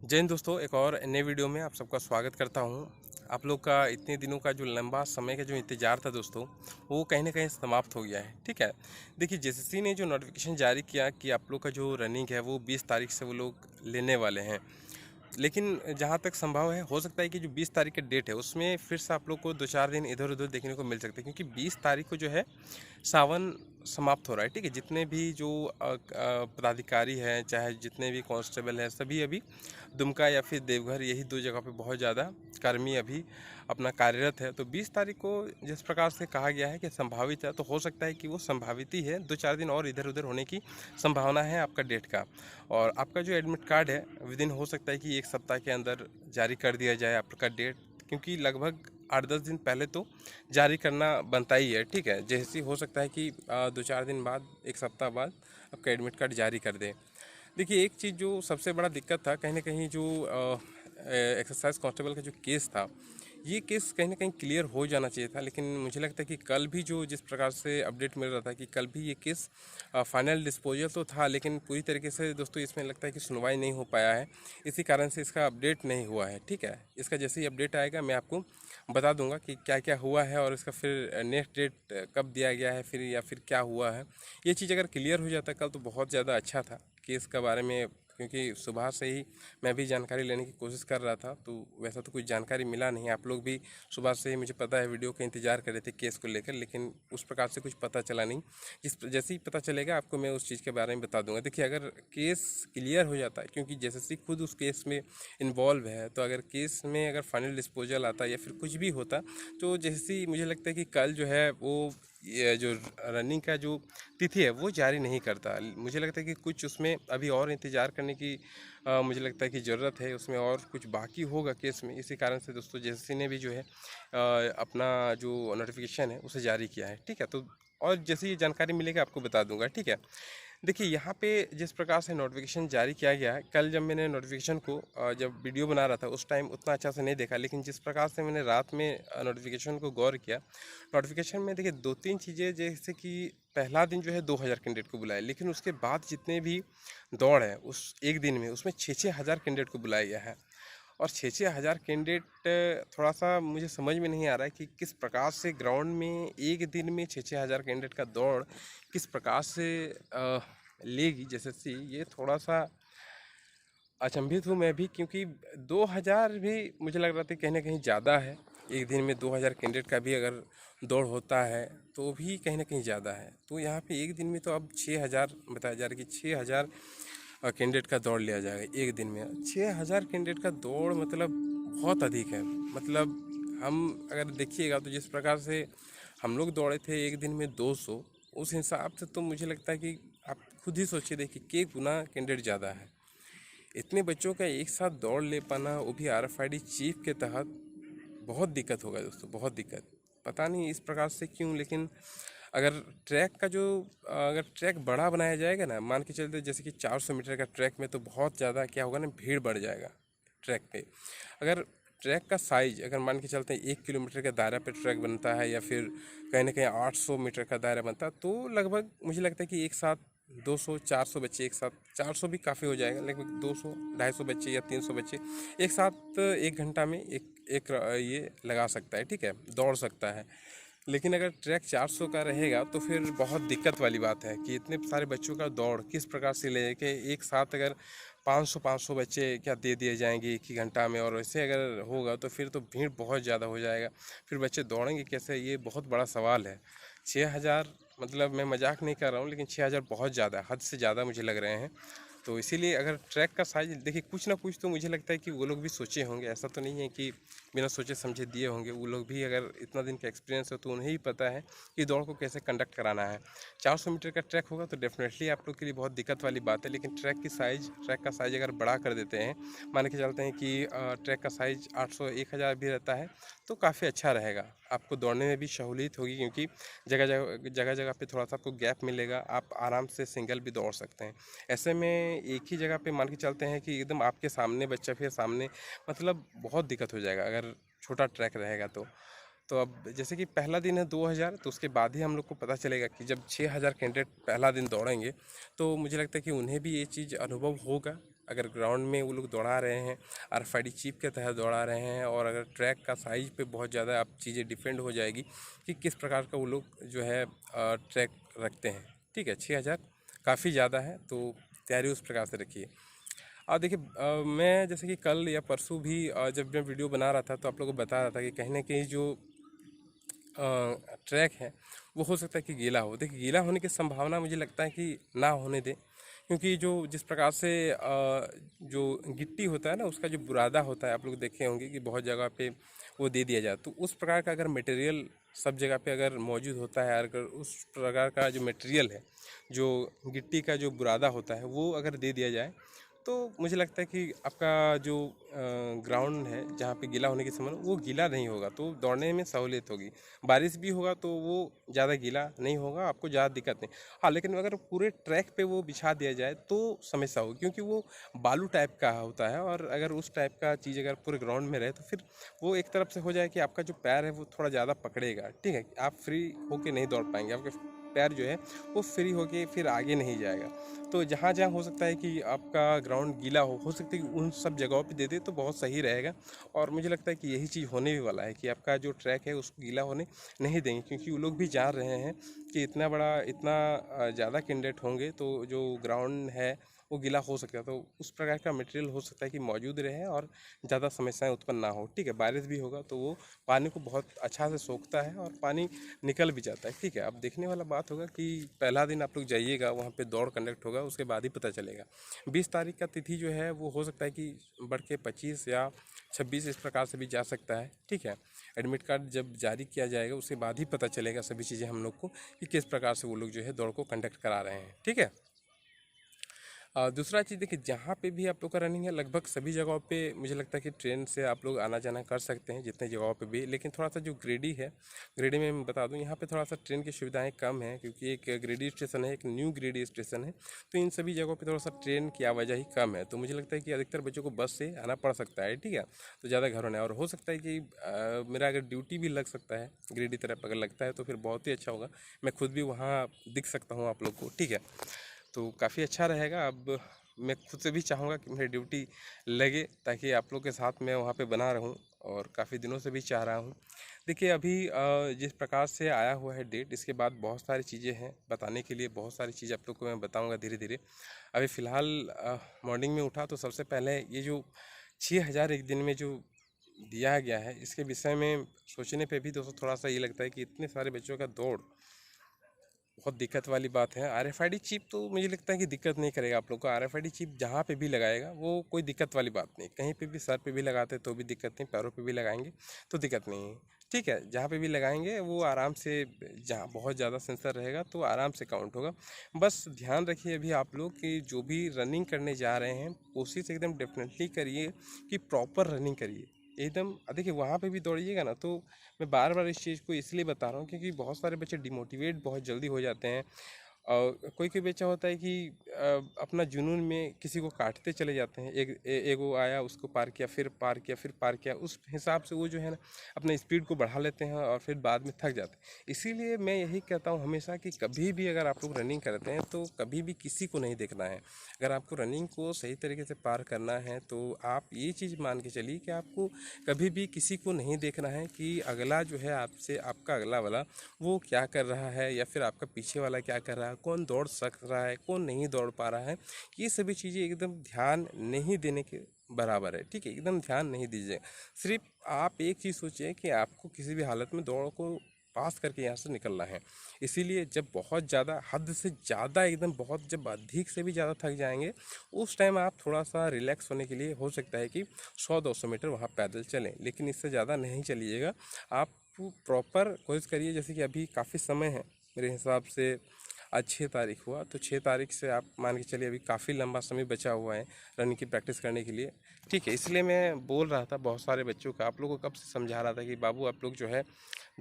जय हिंद दोस्तों, एक और नए वीडियो में आप सबका स्वागत करता हूं। आप लोग का इतने दिनों का जो लंबा समय का जो इंतज़ार था दोस्तों, वो कहीं ना कहीं समाप्त हो गया है। ठीक है, देखिए जेएसएससी ने जो नोटिफिकेशन जारी किया कि आप लोग का जो रनिंग है वो 20 तारीख से वो लोग लेने वाले हैं। लेकिन जहाँ तक संभव है, हो सकता है कि जो 20 तारीख का डेट है उसमें फिर से आप लोग को 2-4 दिन इधर उधर देखने को मिल सकते हैं, क्योंकि 20 तारीख को जो है सावन समाप्त हो रहा है। ठीक है, जितने भी जो पदाधिकारी हैं, चाहे जितने भी कांस्टेबल हैं, सभी अभी दुमका या फिर देवघर, यही दो जगह पे बहुत ज़्यादा कर्मी अभी अपना कार्यरत है। तो 20 तारीख को जिस प्रकार से कहा गया है कि संभावित है, तो हो सकता है कि वो संभावित ही है। 2-4 दिन और इधर उधर होने की संभावना है आपका डेट का। और आपका जो एडमिट कार्ड है विद इन हो सकता है कि 1 सप्ताह के अंदर जारी कर दिया जाए आपका डेट, क्योंकि लगभग 8-10 दिन पहले तो जारी करना बनता ही है। ठीक है, जैसे हो सकता है कि 2-4 दिन बाद, 1 सप्ताह बाद आपका एडमिट कार्ड जारी कर दे। देखिए, एक चीज़ जो सबसे बड़ा दिक्कत था, कहीं ना कहीं जो एक्सरसाइज कांस्टेबल का जो केस था, ये केस कहीं ना कहीं क्लियर हो जाना चाहिए था। लेकिन मुझे लगता है कि कल भी जो जिस प्रकार से अपडेट मिल रहा था कि कल भी ये केस फाइनल डिस्पोजल तो था, लेकिन पूरी तरीके से दोस्तों इसमें लगता है कि सुनवाई नहीं हो पाया है। इसी कारण से इसका अपडेट नहीं हुआ है। ठीक है, इसका जैसे ही अपडेट आएगा मैं आपको बता दूंगा कि क्या क्या हुआ है और इसका फिर नेक्स्ट डेट कब दिया गया है, फिर या फिर क्या हुआ है। ये चीज़ अगर क्लियर हो जाता कल तो बहुत ज़्यादा अच्छा था केस के बारे में, क्योंकि सुबह से ही मैं भी जानकारी लेने की कोशिश कर रहा था। तो वैसा तो कुछ जानकारी मिला नहीं। आप लोग भी सुबह से ही, मुझे पता है, वीडियो का इंतजार कर रहे थे केस को लेकर, लेकिन उस प्रकार से कुछ पता चला नहीं। जैसे ही पता चलेगा आपको मैं उस चीज़ के बारे में बता दूंगा। देखिए, अगर केस क्लियर हो जाता है, क्योंकि जैसे खुद उस केस में इन्वॉल्व है, तो अगर केस में अगर फाइनल डिस्पोजल आता या फिर कुछ भी होता, तो जैसे मुझे लगता है कि कल जो है वो ये जो रनिंग का जो तिथि है वो जारी नहीं करता। मुझे लगता है कि कुछ उसमें अभी और इंतज़ार करने की मुझे लगता है कि ज़रूरत है। उसमें और कुछ बाकी होगा केस में। इसी कारण से दोस्तों जेएसएससी ने भी जो है अपना जो नोटिफिकेशन है उसे जारी किया है। ठीक है, तो और जैसे ही जानकारी मिलेगी आपको बता दूंगा। ठीक है, देखिए यहाँ पे जिस प्रकार से नोटिफिकेशन जारी किया गया है, कल जब मैंने नोटिफिकेशन को जब वीडियो बना रहा था उस टाइम उतना अच्छा से नहीं देखा, लेकिन जिस प्रकार से मैंने रात में नोटिफिकेशन को गौर किया, नोटिफिकेशन में देखिए 2-3 चीज़ें, जैसे कि पहला दिन जो है 2000 कैंडिडेट को बुलाया, लेकिन उसके बाद जितने भी दौड़ है उस एक दिन में, उसमें 6-6 हज़ार कैंडिडेट को बुलाया गया है। और 6-6 हज़ार कैंडिडेट, थोड़ा सा मुझे समझ में नहीं आ रहा है कि किस प्रकार से ग्राउंड में एक दिन में 6-6 हज़ार कैंडिडेट का दौड़ किस प्रकार से लेगी जैसे ये थोड़ा सा अचंभित हूँ मैं भी, क्योंकि 2000 भी मुझे लग रहा था कहीं ना कहीं ज़्यादा है। एक दिन में 2000 कैंडिडेट का भी अगर दौड़ होता है तो भी कहीं ना कहीं ज़्यादा है। तो यहाँ पे एक दिन में तो अब 6000 बताया जा रहा है कि 6000 कैंडिडेट का दौड़ लिया जाएगा एक दिन में। 6000 कैंडिडेट का दौड़ मतलब बहुत अधिक है। मतलब हम अगर देखिएगा तो जिस प्रकार से हम लोग दौड़े थे एक दिन में 200, उस हिसाब से तो मुझे लगता है कि आप खुद ही सोचिए, देखिए के गुना कैंडिडेट ज़्यादा है। इतने बच्चों का एक साथ दौड़ ले पाना, वो भी आरएफआईडी चीफ के तहत, बहुत दिक्कत होगा दोस्तों, बहुत दिक्कत। पता नहीं इस प्रकार से क्यों, लेकिन अगर ट्रैक का जो अगर ट्रैक बड़ा बनाया जाएगा ना, मान के चलते जैसे कि 400 मीटर का ट्रैक में, तो बहुत ज़्यादा क्या होगा ना, भीड़ बढ़ जाएगा ट्रैक पे। अगर ट्रैक का साइज अगर मान के चलते हैं 1 किलोमीटर के दायरा पे ट्रैक बनता है, या फिर कहीं ना कहीं 800 मीटर का दायरा बनता है, तो लगभग मुझे लगता है कि एक साथ 200-400 बच्चे, एक साथ 400 भी काफ़ी हो जाएगा, लगभग 200-250 बच्चे या 300 बच्चे एक साथ 1 घंटा में एक ये लगा सकता है। ठीक है, दौड़ सकता है। लेकिन अगर ट्रैक 400 का रहेगा तो फिर बहुत दिक्कत वाली बात है कि इतने सारे बच्चों का दौड़ किस प्रकार से ले के एक साथ, अगर 500-500 बच्चे क्या दे दिए जाएंगे एक ही घंटा में, और वैसे अगर होगा तो फिर तो भीड़ बहुत ज़्यादा हो जाएगा। फिर बच्चे दौड़ेंगे कैसे, ये बहुत बड़ा सवाल है। 6000, मतलब मैं मजाक नहीं कर रहा हूँ, लेकिन 6000 बहुत ज़्यादा है, हद से ज़्यादा मुझे लग रहे हैं। तो इसीलिए अगर ट्रैक का साइज देखिए, कुछ ना कुछ तो मुझे लगता है कि वो लोग भी सोचे होंगे। ऐसा तो नहीं है कि बिना सोचे समझे दिए होंगे। वो लोग भी, अगर इतना दिन का एक्सपीरियंस हो तो उन्हें ही पता है कि दौड़ को कैसे कंडक्ट कराना है। 400 मीटर का ट्रैक होगा तो डेफिनेटली आप लोग के लिए बहुत दिक्कत वाली बात है। लेकिन ट्रैक का साइज़ अगर बड़ा कर देते हैं, मान के चलते हैं कि ट्रैक का साइज़ 800-1000 भी रहता है, तो काफ़ी अच्छा रहेगा। आपको दौड़ने में भी सहूलियत होगी, क्योंकि जगह जगह पे थोड़ा सा आपको गैप मिलेगा, आप आराम से सिंगल भी दौड़ सकते हैं। ऐसे में एक ही जगह पे मान के चलते हैं कि एकदम आपके सामने बच्चा, फिर सामने, मतलब बहुत दिक्कत हो जाएगा अगर छोटा ट्रैक रहेगा तो अब जैसे कि पहला दिन है 2000, तो उसके बाद ही हम लोग को पता चलेगा कि जब 6000 कैंडिडेट पहला दिन दौड़ेंगे, तो मुझे लगता है कि उन्हें भी ये चीज़ अनुभव होगा। अगर ग्राउंड में वो लोग दौड़ा रहे हैं, RFID चिप के तहत दौड़ा रहे हैं, और अगर ट्रैक का साइज़ पे बहुत ज़्यादा अब चीज़ें डिपेंड हो जाएगी कि किस प्रकार का वो लोग जो है ट्रैक रखते हैं। ठीक है, 6000 काफ़ी ज़्यादा है, तो तैयारी उस प्रकार से रखिए। और देखिए मैं जैसे कि कल या परसों भी जब मैं वीडियो बना रहा था तो आप लोगों को बता रहा था कि कहीं ना कहीं जो ट्रैक है वो हो सकता है कि गीला हो। देखिए गीला होने की संभावना मुझे लगता है कि ना होने दें, क्योंकि जो जिस प्रकार से जो गिट्टी होता है ना, उसका जो बुरादा होता है, आप लोग देखे होंगे कि बहुत जगह पे वो दे दिया जाए, तो उस प्रकार का अगर मटेरियल सब जगह पे अगर मौजूद होता है, अगर उस प्रकार का जो मटेरियल है, जो गिट्टी का जो बुरादा होता है, वो अगर दे दिया जाए, तो मुझे लगता है कि आपका जो ग्राउंड है जहाँ पे गीला होने की संभावना, वो गीला नहीं होगा, तो दौड़ने में सहूलियत होगी। बारिश भी होगा तो वो ज़्यादा गीला नहीं होगा, आपको ज़्यादा दिक्कत नहीं। हाँ, लेकिन अगर पूरे ट्रैक पे वो बिछा दिया जाए तो समस्या होगी, क्योंकि वो बालू टाइप का होता है, और अगर उस टाइप का चीज़ अगर पूरे ग्राउंड में रहे तो फिर वो एक तरफ से हो जाए कि आपका जो पैर है वो थोड़ा ज़्यादा पकड़ेगा। ठीक है, आप फ्री होके नहीं दौड़ पाएंगे, आपके पैर जो है वो फ्री होके फिर आगे नहीं जाएगा। तो जहाँ जहाँ हो सकता है कि आपका ग्राउंड गीला हो सकता है कि उन सब जगहों पे दे दे तो बहुत सही रहेगा। और मुझे लगता है कि यही चीज़ होने भी वाला है कि आपका जो ट्रैक है उसको गीला होने नहीं देंगे, क्योंकि वो लोग भी जान रहे हैं कि इतना बड़ा इतना ज़्यादा कैंडिडेट होंगे तो जो ग्राउंड है वो गीला हो सकता है, तो उस प्रकार का मटेरियल हो सकता है कि मौजूद रहे और ज़्यादा समस्याएं उत्पन्न ना हो। ठीक है, बारिश भी होगा तो वो पानी को बहुत अच्छा से सोखता है और पानी निकल भी जाता है। ठीक है, अब देखने वाला बात होगा कि पहला दिन आप लोग जाइएगा, वहाँ पे दौड़ कंडक्ट होगा, उसके बाद ही पता चलेगा। 20 तारीख का तिथि जो है वो हो सकता है कि बढ़ के 25 या 26 इस प्रकार से भी जा सकता है। ठीक है, एडमिट कार्ड जब जारी किया जाएगा उसके बाद ही पता चलेगा सभी चीज़ें हम लोग को कि किस प्रकार से वो लोग जो है दौड़ को कंडक्ट करा रहे हैं। ठीक है। दूसरा चीज़ देखिए, जहाँ पे भी आप लोग का रनिंग है, लगभग सभी जगहों पे मुझे लगता है कि ट्रेन से आप लोग आना जाना कर सकते हैं जितने जगहों पे भी। लेकिन थोड़ा सा जो गिरिडीह है, गिरिडीह में मैं बता दूं, यहाँ पे थोड़ा सा ट्रेन की सुविधाएं कम है, क्योंकि एक गिरिडीह स्टेशन है, एक न्यू गिरिडीह स्टेशन है, तो इन सभी जगहों पर थोड़ा सा ट्रेन की आवाजाही कम है, तो मुझे लगता है कि अधिकतर बच्चों को बस से आना पड़ सकता है। ठीक है, तो ज़्यादा घर होना है, और हो सकता है कि मेरा अगर ड्यूटी भी लग सकता है गिरिडीह तरफ, अगर लगता है तो फिर बहुत ही अच्छा होगा, मैं खुद भी वहाँ दिख सकता हूँ आप लोग को। ठीक है, तो काफ़ी अच्छा रहेगा। अब मैं खुद से भी चाहूँगा कि मेरी ड्यूटी लगे, ताकि आप लोग के साथ मैं वहाँ पे बना रहूँ, और काफ़ी दिनों से भी चाह रहा हूँ। देखिए अभी जिस प्रकार से आया हुआ है डेट, इसके बाद बहुत सारी चीज़ें हैं बताने के लिए, बहुत सारी चीज़ आप लोग को मैं बताऊँगा धीरे धीरे। अभी फ़िलहाल मॉर्निंग में उठा तो सबसे पहले ये जो 6000 एक दिन में जो दिया गया है, इसके विषय में सोचने पे भी दोस्तों थोड़ा सा ये लगता है कि इतने सारे बच्चों का दौड़ बहुत दिक्कत वाली बात है। RFID चिप तो मुझे लगता है कि दिक्कत नहीं करेगा आप लोग को। RFID चिप जहाँ पे भी लगाएगा वो कोई दिक्कत वाली बात नहीं, कहीं पे भी सर पे भी लगाते तो भी दिक्कत नहीं, पैरों पे भी लगाएंगे तो दिक्कत नहीं है। ठीक है, जहाँ पे भी लगाएंगे वो आराम से, जहाँ बहुत ज़्यादा सेंसर रहेगा तो आराम से काउंट होगा। बस ध्यान रखिए अभी आप लोग कि जो भी रनिंग करने जा रहे हैं, कोशिश एकदम डेफिनेटली करिए कि प्रॉपर रनिंग करिए एकदम। देखिए वहाँ पे भी दौड़िएगा ना, तो मैं बार बार इस चीज़ को इसलिए बता रहा हूँ क्योंकि बहुत सारे बच्चे डिमोटिवेट बहुत जल्दी हो जाते हैं, और कोई कोई बच्चा होता है कि अपना जुनून में किसी को काटते चले जाते हैं। एगो आया, उसको पार किया, फिर पार किया, फिर पार किया, उस हिसाब से वो जो है ना अपने स्पीड को बढ़ा लेते हैं और फिर बाद में थक जाते हैं। इसीलिए मैं यही कहता हूँ हमेशा कि कभी भी अगर आप लोग रनिंग करते हैं तो कभी भी किसी को नहीं देखना है। अगर आपको रनिंग को सही तरीके से पार करना है तो आप ये चीज़ मान के चलिए कि आपको कभी भी किसी को नहीं देखना है कि अगला जो है आपसे, आपका अगला वाला वो क्या कर रहा है, या फिर आपका पीछे वाला क्या कर रहा है, कौन दौड़ सक रहा है, कौन नहीं दौड़ पा रहा है। ये सभी चीज़ें एकदम ध्यान नहीं देने के बराबर है। ठीक है, एकदम ध्यान नहीं दीजिए। सिर्फ आप एक चीज़ सोचिए कि आपको किसी भी हालत में दौड़ को पास करके यहाँ से निकलना है। इसीलिए जब बहुत ज़्यादा, हद से ज़्यादा, एकदम बहुत, जब अधिक से भी ज़्यादा थक जाएंगे, उस टाइम आप थोड़ा सा रिलैक्स होने के लिए हो सकता है कि 100-200 मीटर वहाँ पैदल चलें, लेकिन इससे ज़्यादा नहीं चलिएगा। आप प्रॉपर कोशिश करिए, जैसे कि अभी काफ़ी समय है मेरे हिसाब से, आज 6 तारीख हुआ, तो 6 तारीख से आप मान के चलिए अभी काफ़ी लंबा समय बचा हुआ है रनिंग की प्रैक्टिस करने के लिए। ठीक है, इसलिए मैं बोल रहा था बहुत सारे बच्चों का, आप लोगों को कब से समझा रहा था कि बाबू आप लोग जो है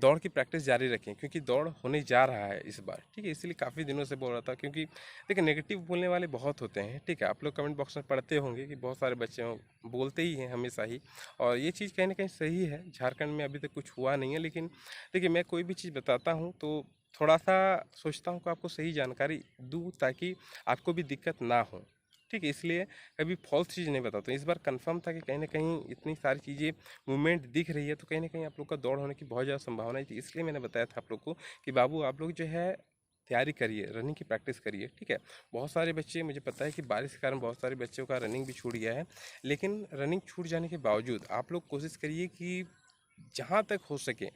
दौड़ की प्रैक्टिस जारी रखें, क्योंकि दौड़ होने जा रहा है इस बार। ठीक है, इसलिए काफ़ी दिनों से बोल रहा था, क्योंकि देखिए नेगेटिव बोलने वाले बहुत होते हैं। ठीक है, आप लोग कमेंट बॉक्स में पढ़ते होंगे कि बहुत सारे बच्चे बोलते ही हैं हमेशा ही, और ये चीज़ कहीं ना कहीं सही है। झारखंड में अभी तक कुछ हुआ नहीं है, लेकिन देखिए मैं कोई भी चीज़ बताता हूँ तो थोड़ा सा सोचता हूँ कि आपको सही जानकारी दूँ ताकि आपको भी दिक्कत ना हो। ठीक है, इसलिए कभी फॉल्स चीज़ नहीं बताता हूँ। इस बार कंफर्म था कि कहीं ना कहीं इतनी सारी चीज़ें मूवमेंट दिख रही है, तो कहीं ना कहीं आप लोग का दौड़ होने की बहुत ज़्यादा संभावना थी। इसलिए मैंने बताया था आप लोग को कि बाबू आप लोग जो है तैयारी करिए, रनिंग की प्रैक्टिस करिए, ठीक है। बहुत सारे बच्चे, मुझे पता है कि बारिश के कारण बहुत सारे बच्चों का रनिंग भी छूट गया है, लेकिन रनिंग छूट जाने के बावजूद आप लोग कोशिश करिए कि जहाँ तक हो सके,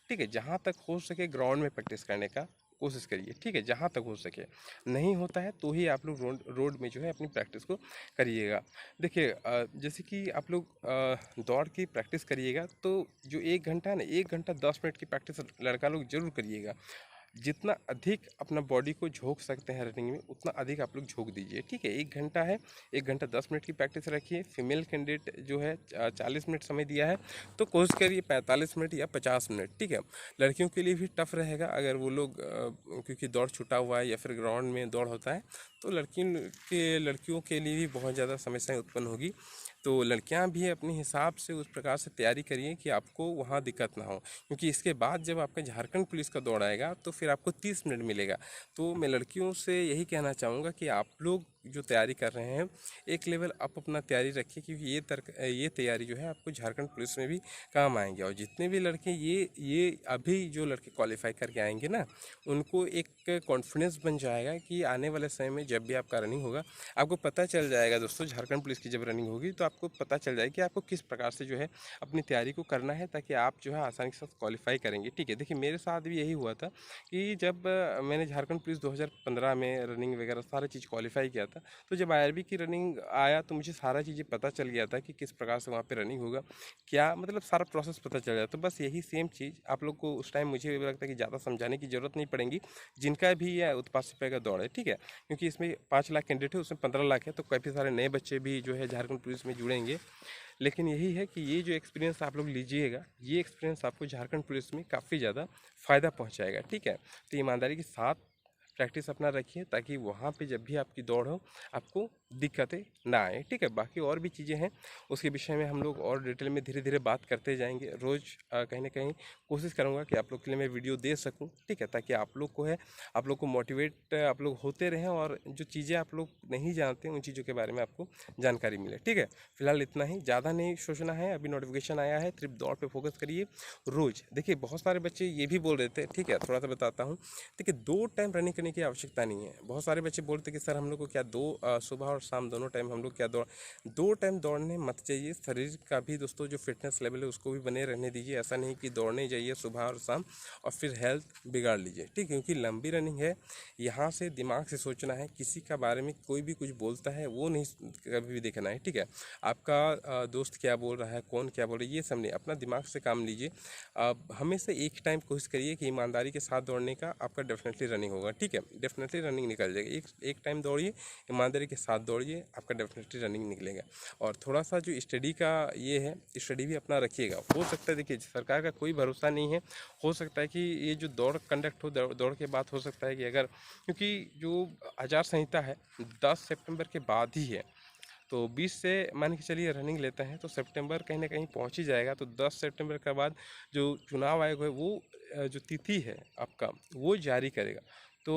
ठीक है, जहाँ तक हो सके ग्राउंड में प्रैक्टिस करने का कोशिश करिए, ठीक है, जहाँ तक हो सके। नहीं होता है तो ही आप लोग रोड रोड में जो है अपनी प्रैक्टिस को करिएगा। देखिए जैसे कि आप लोग दौड़ की प्रैक्टिस करिएगा, तो जो 1 घंटा है ना, 1 घंटा 10 मिनट की प्रैक्टिस लड़का लोग जरूर करिएगा। जितना अधिक अपना बॉडी को झोंक सकते हैं रनिंग में, उतना अधिक आप लोग झोंक दीजिए, ठीक है। 1 घंटा है, 1 घंटा 10 मिनट की प्रैक्टिस रखिए। फीमेल कैंडिडेट जो है 40 मिनट समय दिया है, तो कोशिश करिए 45 मिनट या 50 मिनट, ठीक है। लड़कियों के लिए भी टफ रहेगा अगर वो लोग क्योंकि दौड़ छूटा हुआ है या फिर ग्राउंड में दौड़ होता है, तो लड़कियों के लिए भी बहुत ज़्यादा समस्याएं उत्पन्न होगी। तो लड़कियां भी अपने हिसाब से उस प्रकार से तैयारी करिए कि आपको वहाँ दिक्कत ना हो, क्योंकि इसके बाद जब आपका झारखंड पुलिस का दौड़ आएगा तो फिर आपको 30 मिनट मिलेगा। तो मैं लड़कियों से यही कहना चाहूँगा कि आप लोग जो तैयारी कर रहे हैं, एक लेवल अप अपना तैयारी रखिए, क्योंकि ये तैयारी जो है आपको झारखंड पुलिस में भी काम आएंगे। और जितने भी लड़के ये अभी जो लड़के क्वालिफाई करके आएंगे ना, उनको एक कॉन्फिडेंस बन जाएगा कि आने वाले समय में जब भी आपका रनिंग होगा, आपको पता चल जाएगा दोस्तों, झारखंड पुलिस की जब रनिंग होगी तो आपको पता चल जाएगा कि आपको किस प्रकार से जो है अपनी तैयारी को करना है, ताकि आप जो है आसानी के साथ क्वालिफाई करेंगे, ठीक है। देखिए मेरे साथ भी यही हुआ था कि जब मैंने झारखंड पुलिस 2015 में रनिंग वगैरह सारा चीज़ क्वालिफाई किया था, तो जब आईआरबी की रनिंग आया तो मुझे सारा चीज़ें पता चल गया था कि किस प्रकार से वहाँ पे रनिंग होगा, क्या मतलब सारा प्रोसेस पता चल जाता। तो बस यही सेम चीज़ आप लोग को उस टाइम मुझे लगता है कि ज़्यादा समझाने की ज़रूरत नहीं पड़ेगी, जिनका भी यह उत्पाद सिपाही का दौड़ है, ठीक है। क्योंकि इसमें 5 लाख कैंडिडेट है, उसमें 15 लाख है, तो काफ़ी सारे नए बच्चे भी जो है झारखंड पुलिस में जुड़ेंगे। लेकिन यही है कि ये जो एक्सपीरियंस आप लोग लीजिएगा, ये एक्सपीरियंस आपको झारखंड पुलिस में काफ़ी ज़्यादा फ़ायदा पहुंचाएगा, ठीक है। तो ईमानदारी के साथ प्रैक्टिस अपना रखिए, ताकि वहाँ पे जब भी आपकी दौड़ हो आपको दिक्कतें ना आए, ठीक है। बाकी और भी चीज़ें हैं, उसके विषय में हम लोग और डिटेल में धीरे धीरे बात करते जाएंगे। रोज़ कहीं ना कहीं कोशिश करूँगा कि आप लोग के लिए मैं वीडियो दे सकूँ, ठीक है, ताकि आप लोग को है, आप लोग को मोटिवेट आप लोग होते रहें, और जो चीज़ें आप लोग नहीं जानते उन चीज़ों के बारे में आपको जानकारी मिले, ठीक है। फिलहाल इतना ही, ज़्यादा नहीं सोचना है। अभी नोटिफिकेशन आया है, सिर्फ दौड़ पे फोकस करिए रोज़। देखिए बहुत सारे बच्चे ये भी बोल रहे थे, ठीक है, थोड़ा सा बताता हूँ। देखिए 2 टाइम रनिंग करने की आवश्यकता नहीं है। बहुत सारे बच्चे बोलते कि सर हम लोग को क्या सुबह और शाम दोनों टाइम हम लोग क्या 2 टाइम दौड़ने मत जाइए। शरीर का भी दोस्तों जो फिटनेस लेवल है उसको भी बने रहने दीजिए। ऐसा नहीं कि दौड़ने जाइए सुबह और शाम और फिर हेल्थ बिगाड़ लीजिए, ठीक है। क्योंकि लंबी रनिंग है, यहाँ से दिमाग से सोचना है, किसी का बारे में कोई भी कुछ बोलता है वो नहीं कभी भी देखना है, ठीक है। आपका दोस्त क्या बोल रहा है, कौन क्या बोल रहा है, ये सब नहीं, अपना दिमाग से काम लीजिए। हमेशा एक टाइम कोशिश करिए कि ईमानदारी के साथ दौड़ने का, आपका डेफिनेटली रनिंग होगा, ठीक है। डेफिनेटली रनिंग निकल जाएगी। एक टाइम दौड़िए, ईमानदारी के साथ दौड़िए, आपका डेफिनेटली रनिंग निकलेगा। और थोड़ा सा जो स्टडी का ये है, स्टडी भी अपना रखिएगा। हो सकता है, देखिए सरकार का कोई भरोसा नहीं है, हो सकता है कि ये जो दौड़ कंडक्ट हो, दौड़ के बाद हो सकता है कि अगर, क्योंकि जो आचार संहिता है 10 सितंबर के बाद ही है, तो 20 से मान के चलिए रनिंग लेते हैं, तो सितंबर कहीं ना कहीं पहुंच ही जाएगा। तो 10 सितंबर के बाद जो चुनाव आयोग है वो जो तिथि है आपका वो जारी करेगा। तो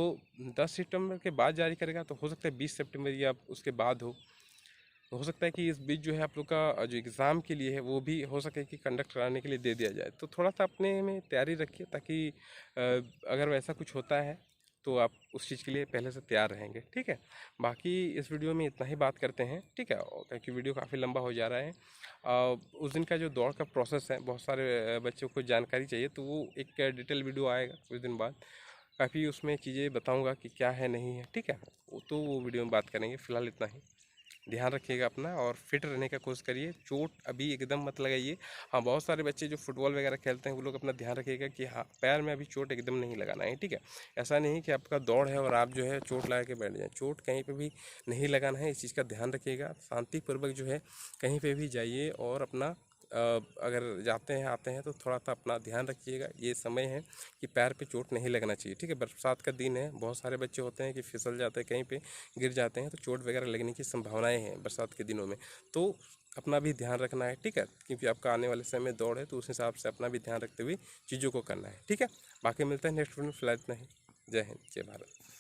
10 सितंबर के बाद जारी करेगा, तो हो सकता है 20 सितंबर या उसके बाद हो सकता है कि इस बीच जो है आप लोग का जो एग्ज़ाम के लिए है वो भी हो सके कि कंडक्ट कराने के लिए दे दिया जाए। तो थोड़ा सा अपने में तैयारी रखिए, ताकि अगर वैसा कुछ होता है तो आप उस चीज़ के लिए पहले से तैयार रहेंगे, ठीक है। बाकी इस वीडियो में इतना ही बात करते हैं, ठीक है, क्योंकि वीडियो काफ़ी लंबा हो जा रहा है। उस दिन का जो दौड़ का प्रोसेस है, बहुत सारे बच्चों को जानकारी चाहिए, तो वो एक डिटेल वीडियो आएगा कुछ दिन बाद। काफ़ी उसमें चीज़ें बताऊँगा कि क्या है नहीं है, ठीक है। तो वो वीडियो में बात करेंगे। फिलहाल इतना ही, ध्यान रखिएगा अपना और फिट रहने का कोशिश करिए। चोट अभी एकदम मत लगाइए। हाँ, बहुत सारे बच्चे जो फुटबॉल वगैरह खेलते हैं वो लोग अपना ध्यान रखिएगा कि हाँ पैर में अभी चोट एकदम नहीं लगाना है, ठीक है। ऐसा नहीं कि आपका दौड़ है और आप जो है चोट लगा के बैठ जाए, चोट कहीं पे भी नहीं लगाना है। इस चीज़ का ध्यान रखिएगा। शांतिपूर्वक जो है कहीं पे भी जाइए और अपना अगर जाते हैं आते हैं तो थोड़ा सा अपना ध्यान रखिएगा। ये समय है कि पैर पे चोट नहीं लगना चाहिए, ठीक है। बरसात का दिन है, बहुत सारे बच्चे होते हैं कि फिसल जाते हैं, कहीं पे गिर जाते हैं, तो चोट वगैरह लगने की संभावनाएं हैं बरसात के दिनों में। तो अपना भी ध्यान रखना है, ठीक है, क्योंकि आपका आने वाले समय में दौड़ है, तो उस हिसाब से अपना भी ध्यान रखते हुए चीज़ों को करना है, ठीक है। बाकी मिलते हैं नेक्स्ट वीडियो में। फिलहाल इतना ही। जय हिंद, जय भारत।